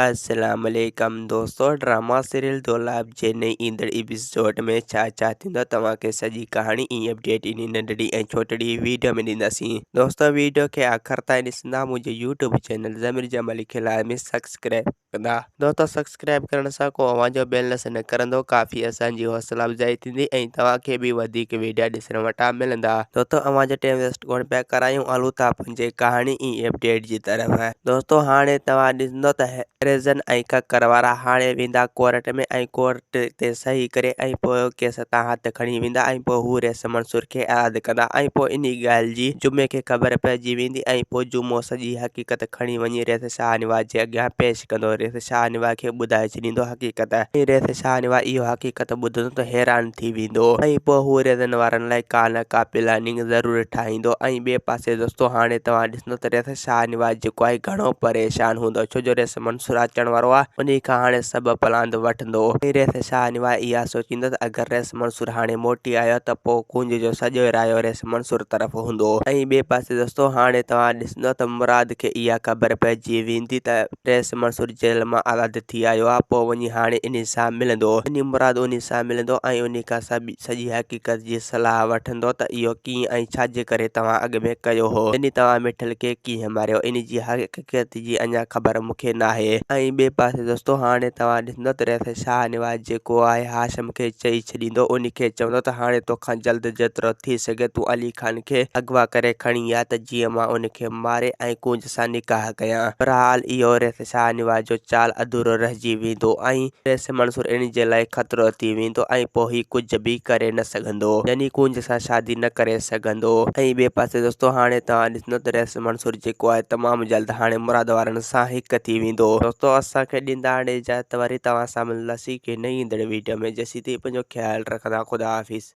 अस्सलाम वालेकुम दोस्तों। ड्रामा सीरियल दौलाब जे नई ईंदड़ एपिसोड में छा थींदो तव्हांखे सॼी कहाणी ऐं अपडेट इन नंढड़ी ऐं छोटड़ी वीडियो में ॾींदासीं। दोस्तों वीडियो खे आख़िर ताईं ॾिसंदा मुंहिंजे यूट्यूब चैनल ज़मीर जमाली खे लाज़मी सब्सक्राइब कंदा। दोस्तों सब्सक्राइब करण सां को आवाज़ जो बेल नस न करंदो, काफ़ी असांजी हौसला अफ़जाई थींदी ऐं तव्हांखे बि वधीक वीडियो ॾिसण वटां मिलंदा। दोस्तों आवाज़ टाइम वेस्ट कोन पिया करायूं, हलूं था पंहिंजे कहाणी ऐं अपडेट जी तरफ़। दोस्तों हाणे तव्हां ॾिसंदो त रेज़न ऐं ककर वारा हाणे वेंदा कोर्ट में ऐं कोर्ट ते सही करे ऐं पोइ केस तां हथ खणी वेंदा ऐं पोइ हू रेस मंसूर खे यादि कंदा ऐं पोइ इन ॻाल्हि जी जुमे खे ख़बर पइजी वेंदी ऐं पोइ जुमो सॼी हक़ीक़त खणी वञी रेस शाहनवाज जे अॻियां पेश कंदो। रेस शाहनवाज खे ॿुधाए छॾींदो हक़ीक़त ऐं रेस शाहनवाज इहो हक़ीक़त ॿुधंदो त हैरान थी वेंदो ऐं पोइ हू रेज़न वारनि लाइ का न का प्लानिंग ज़रूरु ठाहींदो। ऐं ॿिए पासे दोस्तों हाणे तव्हां ॾिसंदो त रेस शाहनवाज जेको आहे घणो परेशान हूंदो, छो जो रेस मंसूर अचण वारो आहे, उन खां हाणे सभु प्लान वठंदो। रेस शाहनवाज इहा सोचींदो त अगरि रेस मंसूर हाणे मोटी आयो त पोइ कुंज जो सॼो रायो रेस मंसूर तरफ़ हूंदो। ऐं ॿिए पासे दोस्तों हाणे तव्हां ॾिसंदो त मुराद खे इहा ख़बर पइजी वेंदी त रेस मंसूर जेल मां आज़ादु थी आयो आहे, पोइ वञी हाणे इन सां मिलंदो। इन मुराद उन सां मिलंदो ऐं उन खां सॼी हक़ीक़त जी सलाह वठंदो त इहो कीअं ऐं छाजे करे तव्हां अॻ में कयो हो, यानी तव्हां मिठल खे कीअं मारियो, इन जी हक़ीक़त जी अञा ख़बर मूंखे न आहे। ऐं ॿिए पासे दोस्तों हाणे तव्हां ॾिसंदो त रेस शाहनवाज जेको आहे हाशिम खे चई छॾींदो, उन खे चवंदो त हाणे तोखां जल्द जेतिरो थी सघे तूं अली खान खे अगवा करे खणी आ त जीअं मां उन खे मारे ऐं कुंज सां निकाह कयां। बहरहाल इहो रेस शाहनवाज जो चाल अधूरो रहिजी वेंदो ऐं रेस मंसूर इन जे लाइ ख़तरो थी वेंदो ऐं पोइ ही कुझु बि करे न सघंदो, यानी कुंज सां शादी न करे सघंदो। ऐं ॿिए पासे दोस्तों हाणे तव्हां ॾिसंदो त रेस मंसूर जेको आहे तमामु जल्द हाणे मुराद वारनि सां हिकु थी वेंदो। दोस्तों असांखे ॾींदा हाणे इजाज़त, वरी तव्हां सां मिलंदासीं के नई ईंदड़ वीडियो में। जेसीं ताईं पंहिंजो ख़्यालु रखंदा। ख़ुदा हाफ़िज़।